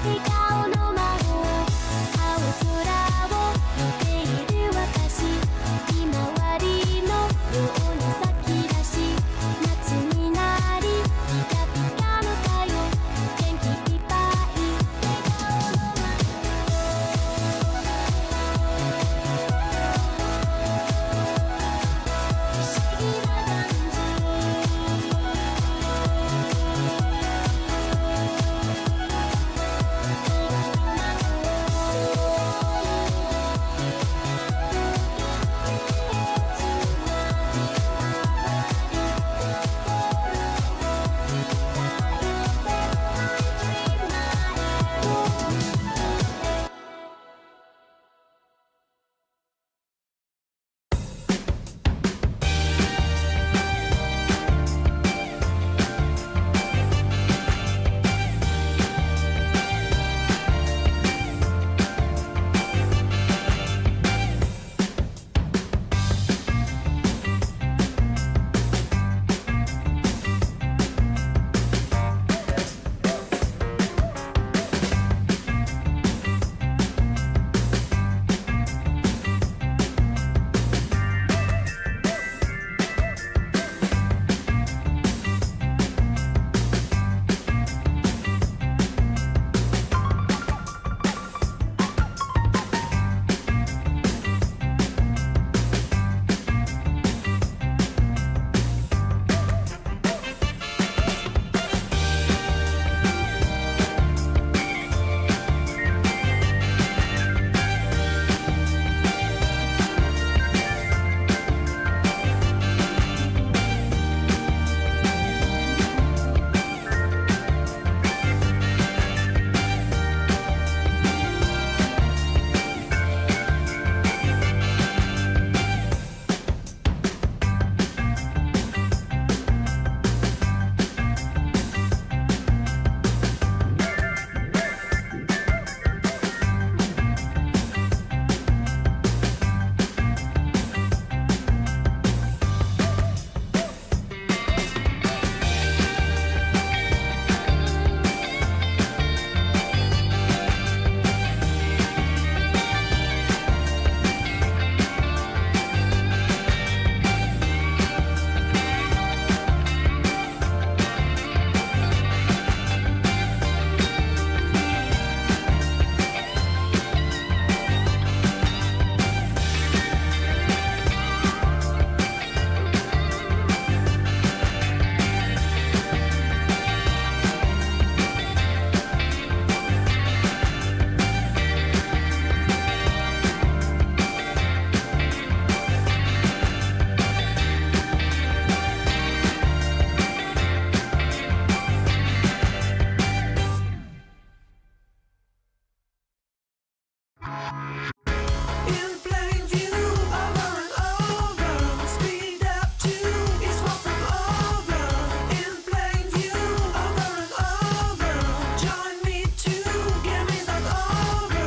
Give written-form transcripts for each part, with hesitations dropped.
笑顔の魔法 In plain view, over and over. Speed up to it's far from over. In plain view, over and over. Join me to get me that over.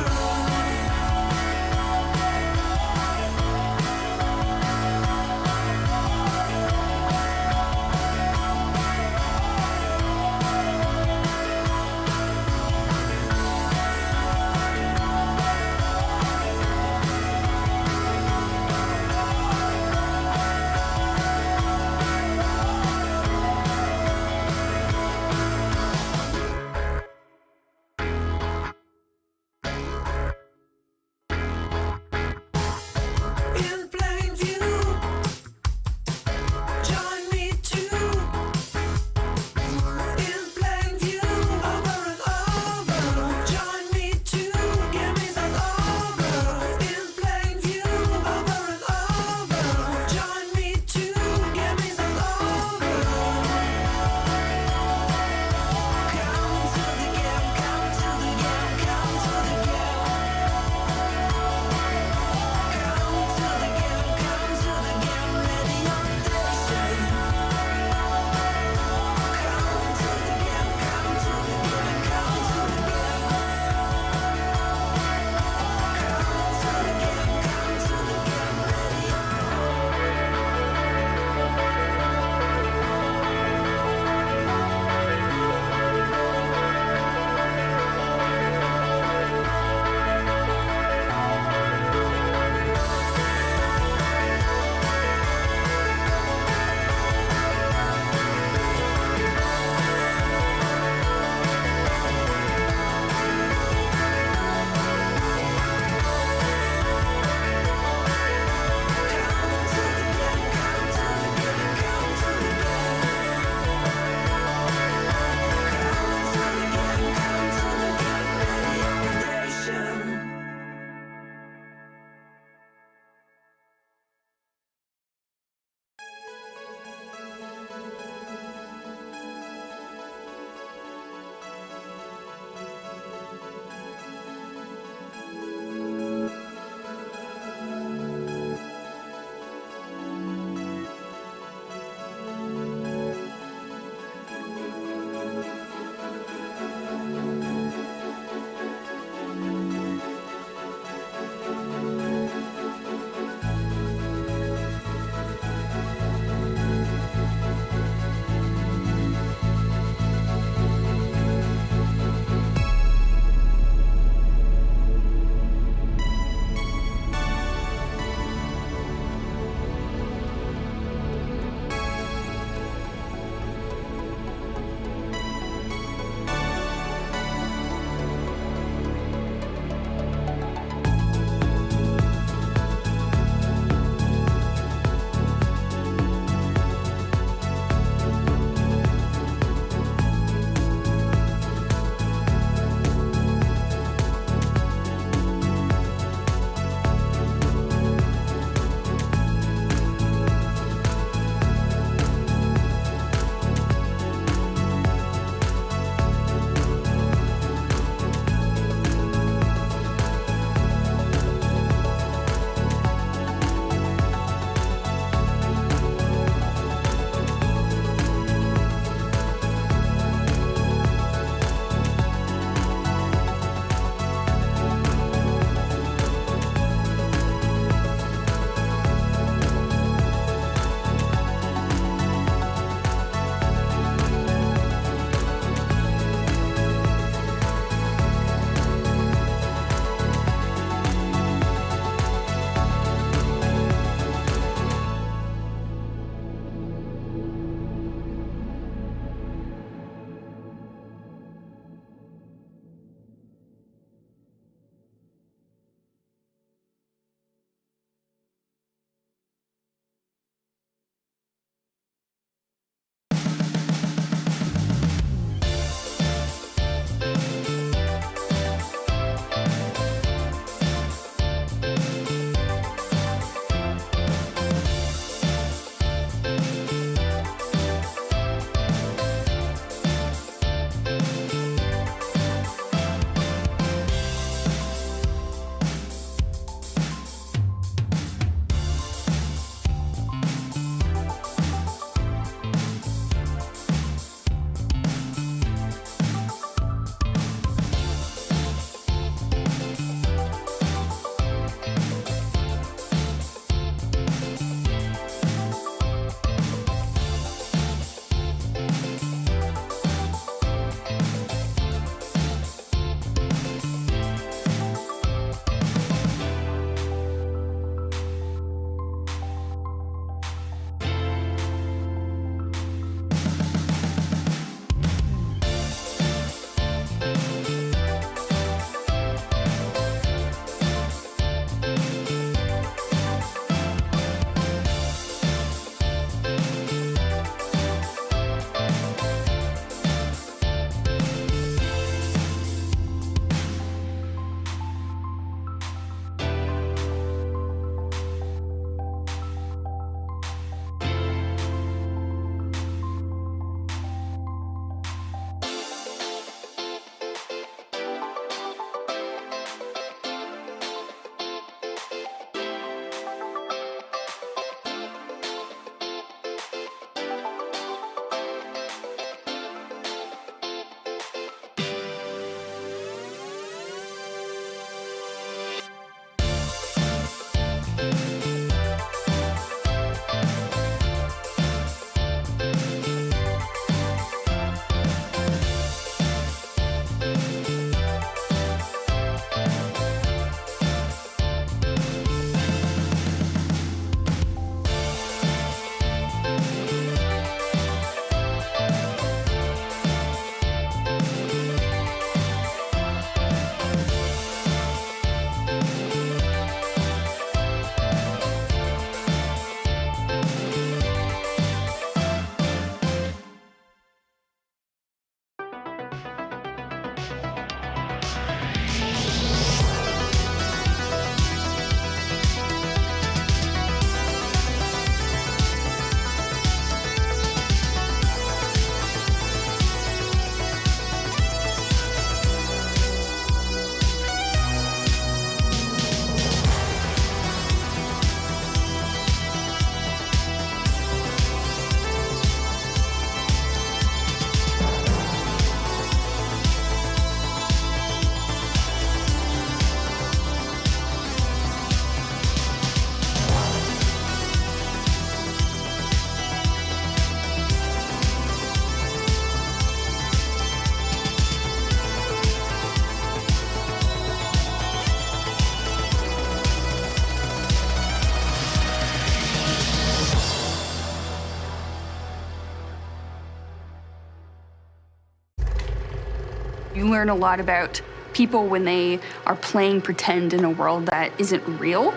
can learn a lot about people when they are playing pretend in a world that isn't real.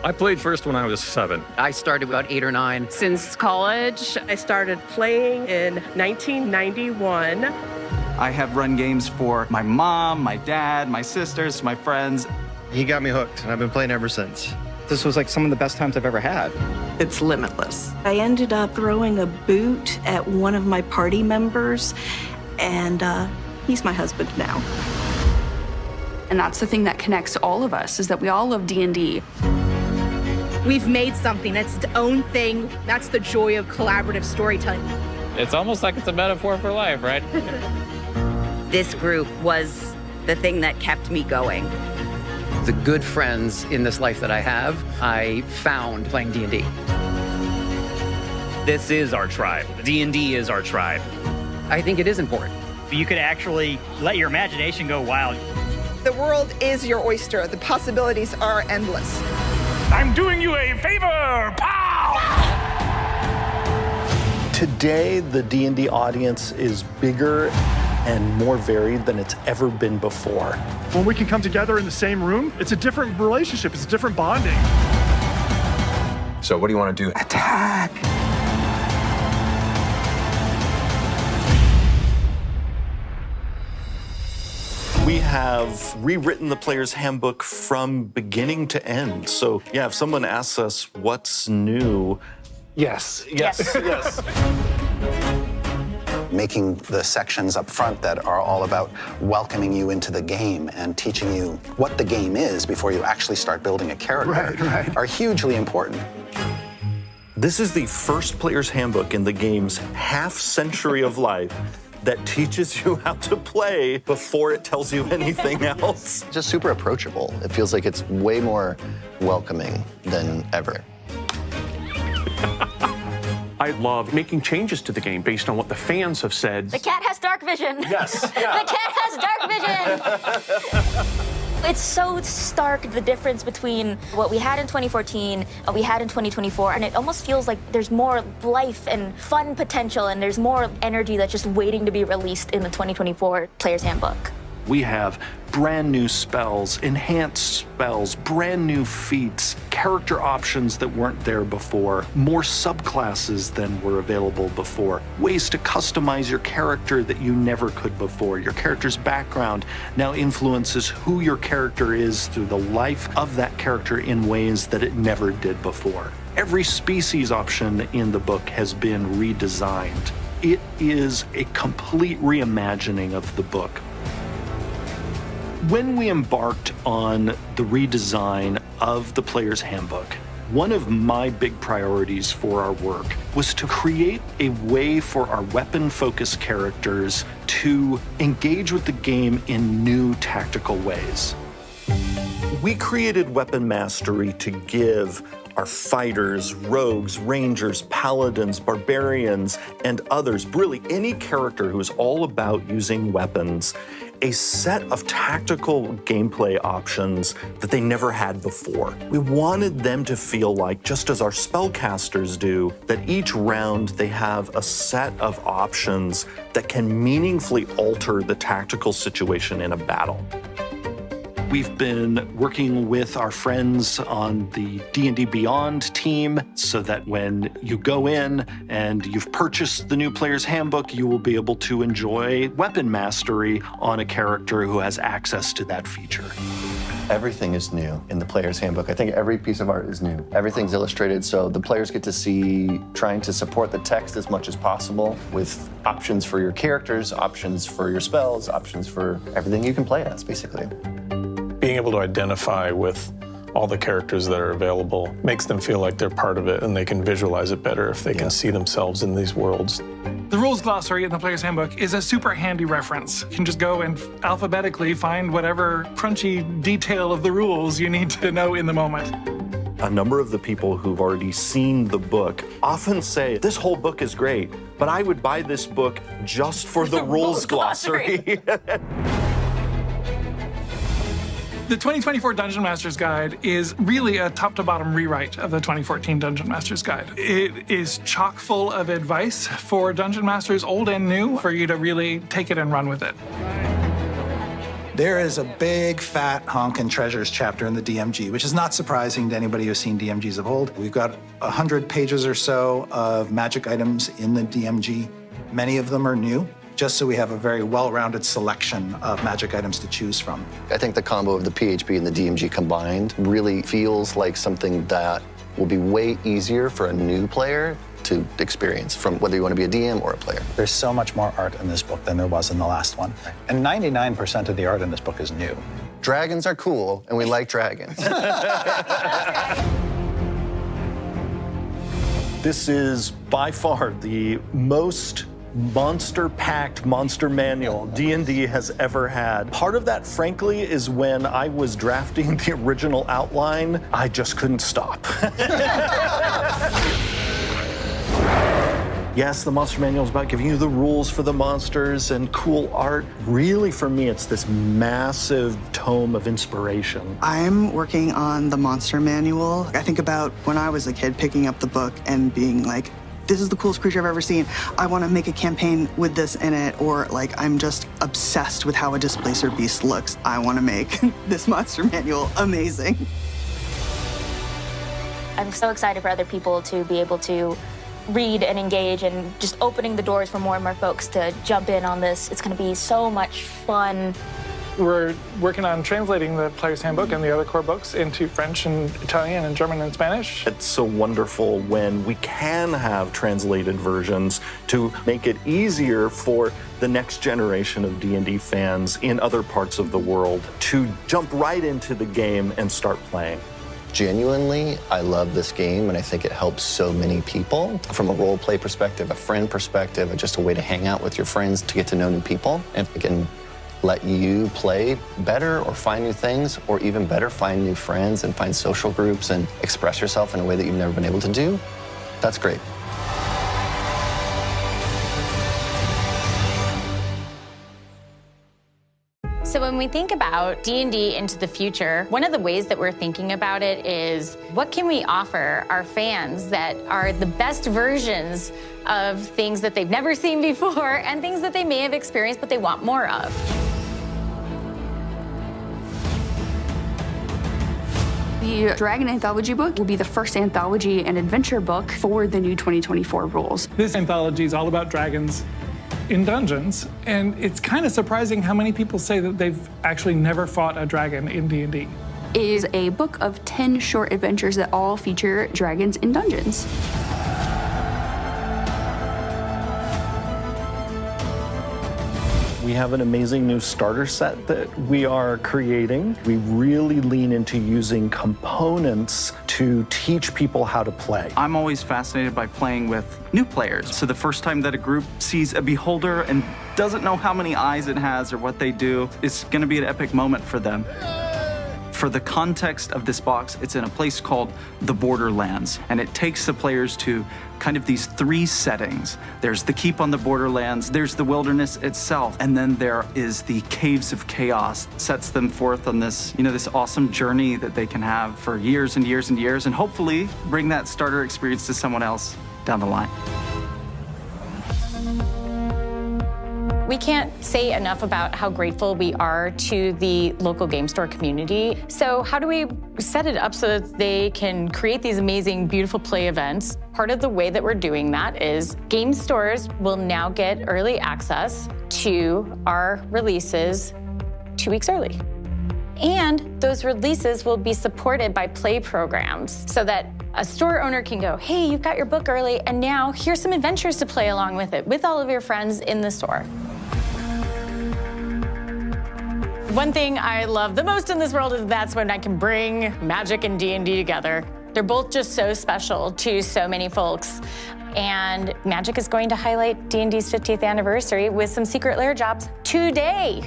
I played first when I was 7. I started about 8 or 9. Since college, I started playing in 1991. I have run games for my mom, my dad, my sisters, my friends. He got me hooked, and I've been playing ever since. This was like some of the best times I've ever had. It's limitless. I ended up throwing a boot at one of my party members, and he's my husband now. And that's the thing that connects all of us, is that we all love D&D. We've made something that's its own thing. That's the joy of collaborative storytelling. It's almost like it's a metaphor for life, right? This group was the thing that kept me going. The good friends in this life that I have, I found playing D&D. This is our tribe. D&D is our tribe. I think it is important. You could actually let your imagination go wild. The world is your oyster. The possibilities are endless. I'm doing you a favor! Pow! Today, the D&D audience is bigger and more varied than it's ever been before. When we can come together in the same room, it's a different relationship, it's a different bonding. So what do you want to do? Attack! We have rewritten the player's handbook from beginning to end. So, yeah, if someone asks us what's new, Yes. yes. Making the sections up front that are all about welcoming you into the game and teaching you what the game is before you actually start building a character are hugely important. This is the first player's handbook in the game's half-century of life that teaches you how to play before it tells you anything else. Just super approachable. It feels like it's way more welcoming than ever. I love making changes to the game based on what the fans have said. The cat has dark vision. Yes. The cat has dark vision. It's so stark, the difference between what we had in 2014 and what we had in 2024, and it almost feels like there's more life and fun potential, and there's more energy that's just waiting to be released in the 2024 Player's Handbook. We have brand new spells, enhanced spells, brand new feats, character options that weren't there before, more subclasses than were available before, ways to customize your character that you never could before. Your character's background now influences who your character is through the life of that character in ways that it never did before. Every species option in the book has been redesigned. It is a complete reimagining of the book. When we embarked on the redesign of the Player's Handbook, one of my big priorities for our work was to create a way for our weapon-focused characters to engage with the game in new tactical ways. We created Weapon Mastery to give our fighters, rogues, rangers, paladins, barbarians, and others, really any character who is all about using weapons, a set of tactical gameplay options that they never had before. We wanted them to feel like, just as our spellcasters do, that each round they have a set of options that can meaningfully alter the tactical situation in a battle. We've been working with our friends on the D&D Beyond team so that when you go in and you've purchased the new Player's Handbook, you will be able to enjoy Weapon Mastery on a character who has access to that feature. Everything is new in the Player's Handbook. I think every piece of art is new. Everything's illustrated, so the players get to see trying to support the text as much as possible with options for your characters, options for your spells, options for everything you can play as, basically. Being able to identify with all the characters that are available makes them feel like they're part of it, and they can visualize it better if they can see themselves in these worlds. The rules glossary in the Player's Handbook is a super handy reference. You can just go and alphabetically find whatever crunchy detail of the rules you need to know in the moment. A number of the people who've already seen the book often say, this whole book is great, but I would buy this book just for the rules glossary. The 2024 Dungeon Master's Guide is really a top-to-bottom rewrite of the 2014 Dungeon Master's Guide. It is chock full of advice for Dungeon Masters, old and new, for you to really take it and run with it. There is a big, fat honkin' treasures chapter in the DMG, which is not surprising to anybody who's seen DMGs of old. We've got 100 pages or so of magic items in the DMG. Many of them are new, just so we have a very well-rounded selection of magic items to choose from. I think the combo of the PHB and the DMG combined really feels like something that will be way easier for a new player to experience, from whether you want to be a DM or a player. There's so much more art in this book than there was in the last one. And 99% of the art in this book is new. Dragons are cool, and we like dragons. This is by far the most monster-packed monster manual D&D has ever had. Part of that, frankly, is when I was drafting the original outline, I just couldn't stop. Yes, the monster manual is about giving you the rules for the monsters and cool art. Really, for me, it's this massive tome of inspiration. I'm working on the monster manual. I think about when I was a kid picking up the book and being like, this is the coolest creature I've ever seen. I want to make a campaign with this in it, or like, I'm just obsessed with how a displacer beast looks. I want to make this monster manual amazing. I'm so excited for other people to be able to read and engage, and just opening the doors for more and more folks to jump in on this. It's going to be so much fun. We're working on translating the Player's Handbook and the other core books into French and Italian and German and Spanish. It's so wonderful when we can have translated versions to make it easier for the next generation of D&D fans in other parts of the world to jump right into the game and start playing. Genuinely, I love this game, and I think it helps so many people from a role play perspective, a friend perspective, and just a way to hang out with your friends to get to know new people. And if it can let you play better or find new things, or even better, find new friends and find social groups and express yourself in a way that you've never been able to do, that's great. So when we think about D&D into the future, one of the ways that we're thinking about it is, what can we offer our fans that are the best versions of things that they've never seen before and things that they may have experienced but they want more of? The Dragon Anthology book will be the first anthology and adventure book for the new 2024 rules. This anthology is all about dragons in dungeons, and it's kind of surprising how many people say that they've actually never fought a dragon in D&D. It is a book of 10 short adventures that all feature dragons in dungeons. We have an amazing new starter set that we are creating. We really lean into using components to teach people how to play. I'm always fascinated by playing with new players. So the first time that a group sees a beholder and doesn't know how many eyes it has or what they do, it's going to be an epic moment for them. For the context of this box, it's in a place called the Borderlands, and it takes the players to kind of these three settings. There's the keep on the Borderlands, there's the wilderness itself, and then there is the Caves of Chaos. It sets them forth on this, this awesome journey that they can have for years and years and years, and hopefully bring that starter experience to someone else down the line. We can't say enough about how grateful we are to the local game store community. So how do we set it up so that they can create these amazing, beautiful play events? Part of the way that we're doing that is game stores will now get early access to our releases 2 weeks early. And those releases will be supported by play programs so that a store owner can go, hey, you've got your book early, and now here's some adventures to play along with it, with all of your friends in the store. One thing I love the most in this world is that's when I can bring Magic and D&D together. They're both just so special to so many folks. And Magic is going to highlight D&D's 50th anniversary with some Secret Lair drops today.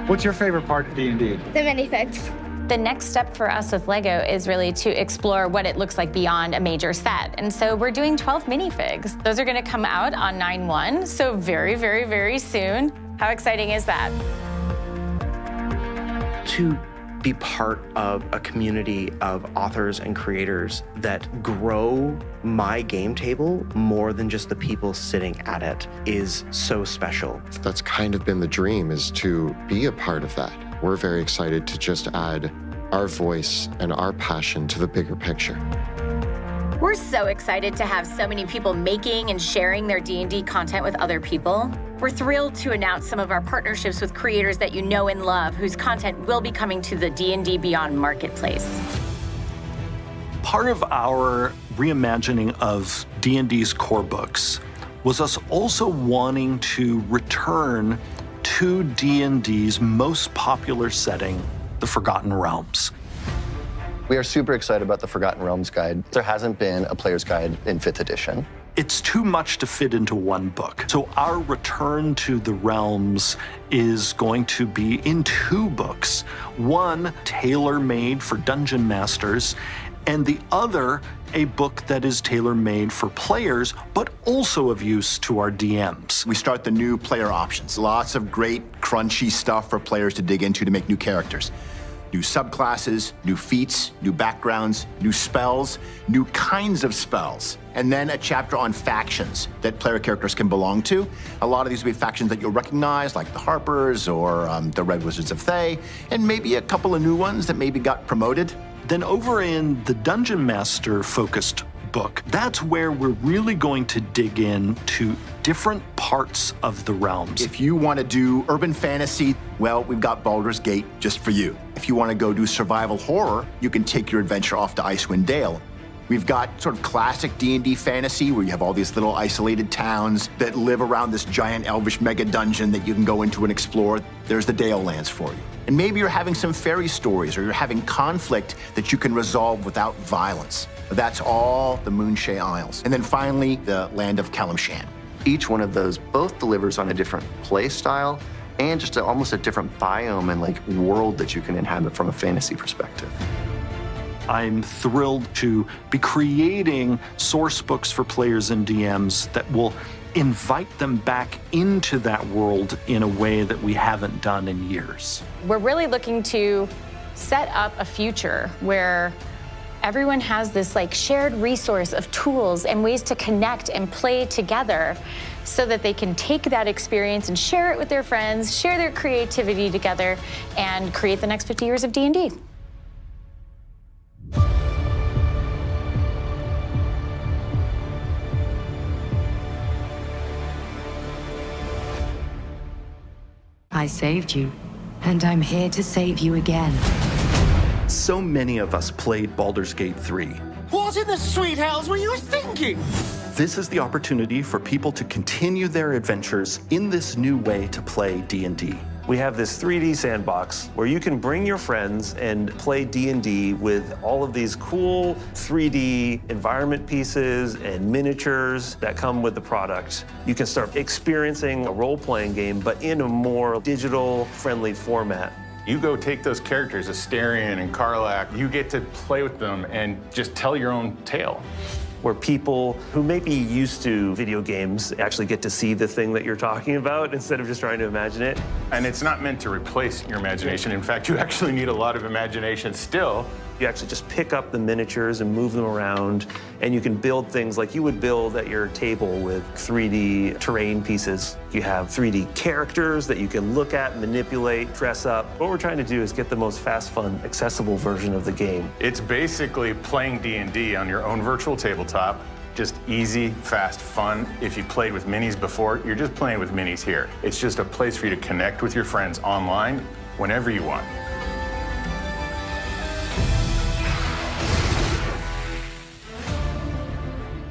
What's your favorite part of D&D? The minifigs. The next step for us with LEGO is really to explore what it looks like beyond a major set. And so we're doing 12 minifigs. Those are going to come out on 9/1, so very, very, very soon. How exciting is that? To be part of a community of authors and creators that grow my game table more than just the people sitting at it is so special. That's kind of been the dream, is to be a part of that. We're very excited to just add our voice and our passion to the bigger picture. We're so excited to have so many people making and sharing their D&D content with other people. We're thrilled to announce some of our partnerships with creators that you know and love, whose content will be coming to the D&D Beyond marketplace. Part of our reimagining of D&D's core books was us also wanting to return to D&D's most popular setting, the Forgotten Realms. We are super excited about the Forgotten Realms guide. There hasn't been a player's guide in 5th edition. It's too much to fit into one book. So our return to the realms is going to be in 2 books. One tailor-made for dungeon masters, and the other a book that is tailor-made for players, but also of use to our DMs. We start the new player options. Lots of great, crunchy stuff for players to dig into to make new characters. New subclasses, new feats, new backgrounds, new spells, new kinds of spells. And then a chapter on factions that player characters can belong to. A lot of these will be factions that you'll recognize, like the Harpers or the Red Wizards of Thay, and maybe a couple of new ones that maybe got promoted. Then over in the Dungeon Master focused book, that's where we're really going to dig into different parts of the realms. If you want to do urban fantasy, well, we've got Baldur's Gate just for you. If you want to go do survival horror, you can take your adventure off to Icewind Dale. We've got sort of classic D&D fantasy where you have all these little isolated towns that live around this giant elvish mega dungeon that you can go into and explore. There's the Dale Lands for you. And maybe you're having some fairy stories or you're having conflict that you can resolve without violence. That's all the Moonshae Isles. And then finally, the land of Kalimshan. Each one of those both delivers on a different play style and just almost a different biome and like world that you can inhabit from a fantasy perspective. I'm thrilled to be creating source books for players and DMs that will invite them back into that world in a way that we haven't done in years. We're really looking to set up a future where everyone has this like shared resource of tools and ways to connect and play together so that they can take that experience and share it with their friends, share their creativity together, and create the next 50 years of D&D. I saved you, and I'm here to save you again. So many of us played Baldur's Gate 3. What in the sweet hells were you thinking? This is the opportunity for people to continue their adventures in this new way to play D&D. We have this 3D sandbox where you can bring your friends and play D&D with all of these cool 3D environment pieces and miniatures that come with the product. You can start experiencing a role-playing game, but in a more digital-friendly format. You go take those characters, Asterion and Karlak, you get to play with them and just tell your own tale. Where people who may be used to video games actually get to see the thing that you're talking about instead of just trying to imagine it. And it's not meant to replace your imagination. In fact, you actually need a lot of imagination still. You actually just pick up the miniatures and move them around, and you can build things like you would build at your table with 3D terrain pieces. You have 3D characters that you can look at, manipulate, dress up. What we're trying to do is get the most fast, fun, accessible version of the game. It's basically playing D&D on your own virtual tabletop. Just easy, fast, fun. If you played with minis before, you're just playing with minis here. It's just a place for you to connect with your friends online whenever you want.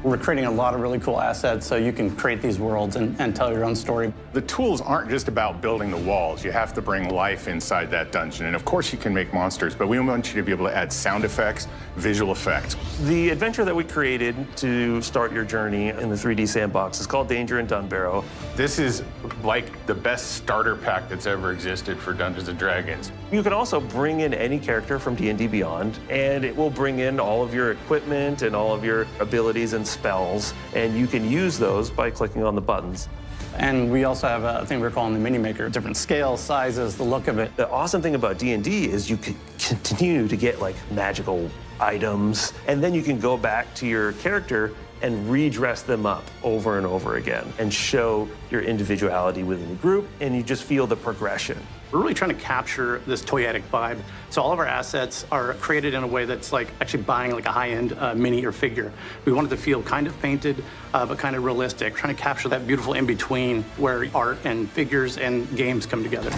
We're creating a lot of really cool assets so you can create these worlds and tell your own story. The tools aren't just about building the walls. You have to bring life inside that dungeon. And of course you can make monsters, but we want you to be able to add sound effects, visual effects. The adventure that we created to start your journey in the 3D sandbox is called Danger in Dunbarrow. This is like the best starter pack that's ever existed for Dungeons & Dragons. You can also bring in any character from D&D Beyond, and it will bring in all of your equipment and all of your abilities and spells, and you can use those by clicking on the buttons. And we also have a thing we're calling the Mini Maker, different scales, sizes, the look of it. The awesome thing about D&D is you can continue to get like magical items, and then you can go back to your character and redress them up over and over again and show your individuality within the group, and you just feel the progression. We're really trying to capture this toyetic vibe. So all of our assets are created in a way that's like actually buying like a high-end mini or figure. We want it to feel kind of painted, but kind of realistic. Trying to capture that beautiful in-between where art and figures and games come together.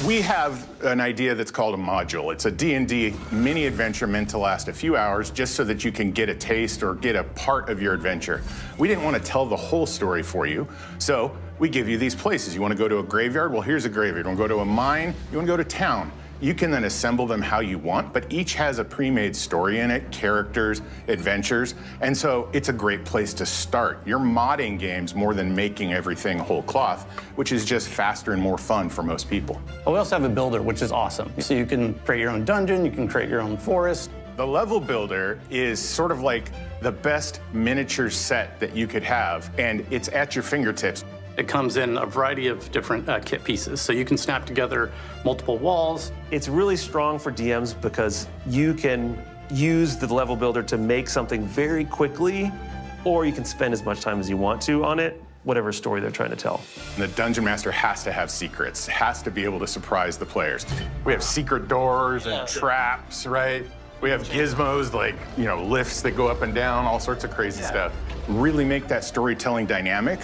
We have an idea that's called a module. It's a D&D mini adventure meant to last a few hours just so that you can get a taste or get a part of your adventure. We didn't want to tell the whole story for you, so we give you these places. You want to go to a graveyard? Well, here's a graveyard. You want to go to a mine? You want to go to town? You can then assemble them how you want, but each has a pre-made story in it, characters, adventures, and so it's a great place to start. You're modding games more than making everything whole cloth, which is just faster and more fun for most people. We also have a builder, which is awesome. So you can create your own dungeon, you can create your own forest. The level builder is sort of like the best miniature set that you could have, and it's at your fingertips. It comes in a variety of different kit pieces, so you can snap together multiple walls. It's really strong for DMs because you can use the level builder to make something very quickly, or you can spend as much time as you want to on it, whatever story they're trying to tell. The Dungeon Master has to have secrets, has to be able to surprise the players. We have secret doors and traps, right? We have gizmos like, lifts that go up and down, all sorts of crazy stuff. Really make that storytelling dynamic.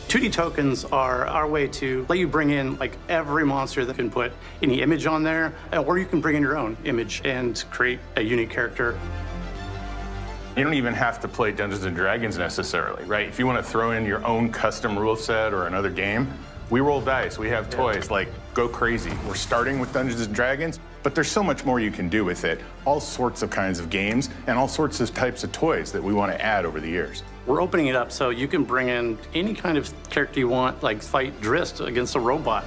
2D tokens are our way to let you bring in like every monster that can put any image on there, or you can bring in your own image and create a unique character. You don't even have to play Dungeons & Dragons necessarily, right? If you want to throw in your own custom rule set or another game, we roll dice, we have toys, like go crazy. We're starting with Dungeons & Dragons, but there's so much more you can do with it. All sorts of kinds of games and all sorts of types of toys that we want to add over the years. We're opening it up so you can bring in any kind of character you want, like fight Drist against a robot.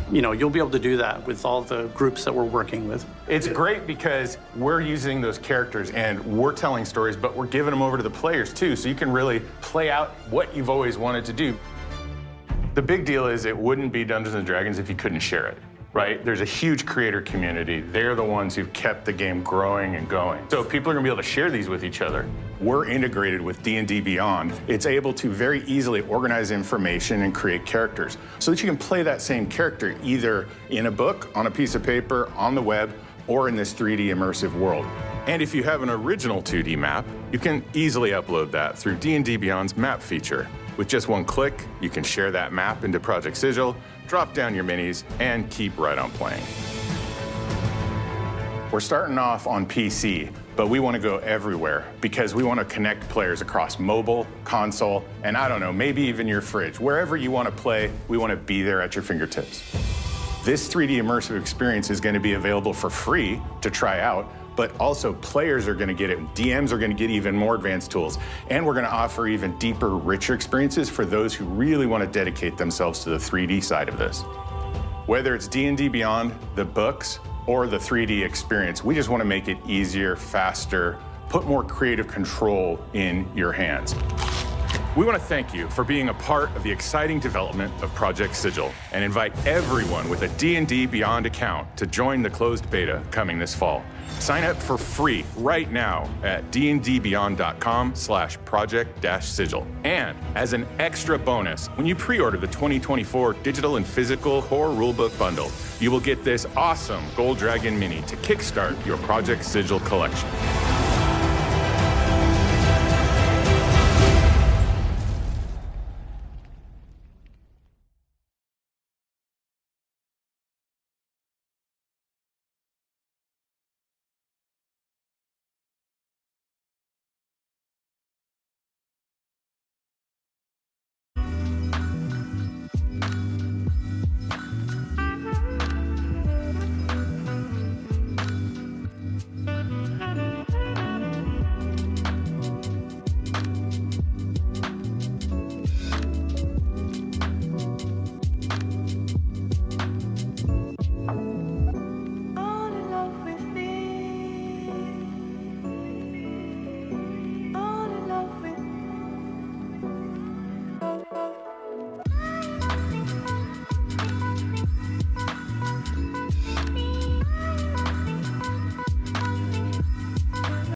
You'll be able to do that with all the groups that we're working with. It's great because we're using those characters and we're telling stories, but we're giving them over to the players too, so you can really play out what you've always wanted to do. The big deal is it wouldn't be Dungeons & Dragons if you couldn't share it, right? There's a huge creator community. They're the ones who've kept the game growing and going. So people are gonna be able to share these with each other. We're integrated with D&D Beyond. It's able to very easily organize information and create characters so that you can play that same character either in a book, on a piece of paper, on the web, or in this 3D immersive world. And if you have an original 2D map, you can easily upload that through D&D Beyond's map feature. With just one click, you can share that map into Project Sigil, drop down your minis, and keep right on playing. We're starting off on PC, but we want to go everywhere because we want to connect players across mobile, console, and I don't know, maybe even your fridge. Wherever you want to play, we want to be there at your fingertips. This 3D immersive experience is going to be available for free to try out, but also players are going to get it. DMs are going to get even more advanced tools. And we're going to offer even deeper, richer experiences for those who really want to dedicate themselves to the 3D side of this. Whether it's D&D Beyond, the books, or the 3D experience, we just want to make it easier, faster, put more creative control in your hands. We want to thank you for being a part of the exciting development of Project Sigil and invite everyone with a D&D Beyond account to join the closed beta coming this fall. Sign up for free right now at dndbeyond.com/project-sigil. And as an extra bonus, when you pre-order the 2024 digital and physical horror rulebook bundle, you will get this awesome Gold Dragon Mini to kickstart your Project Sigil collection.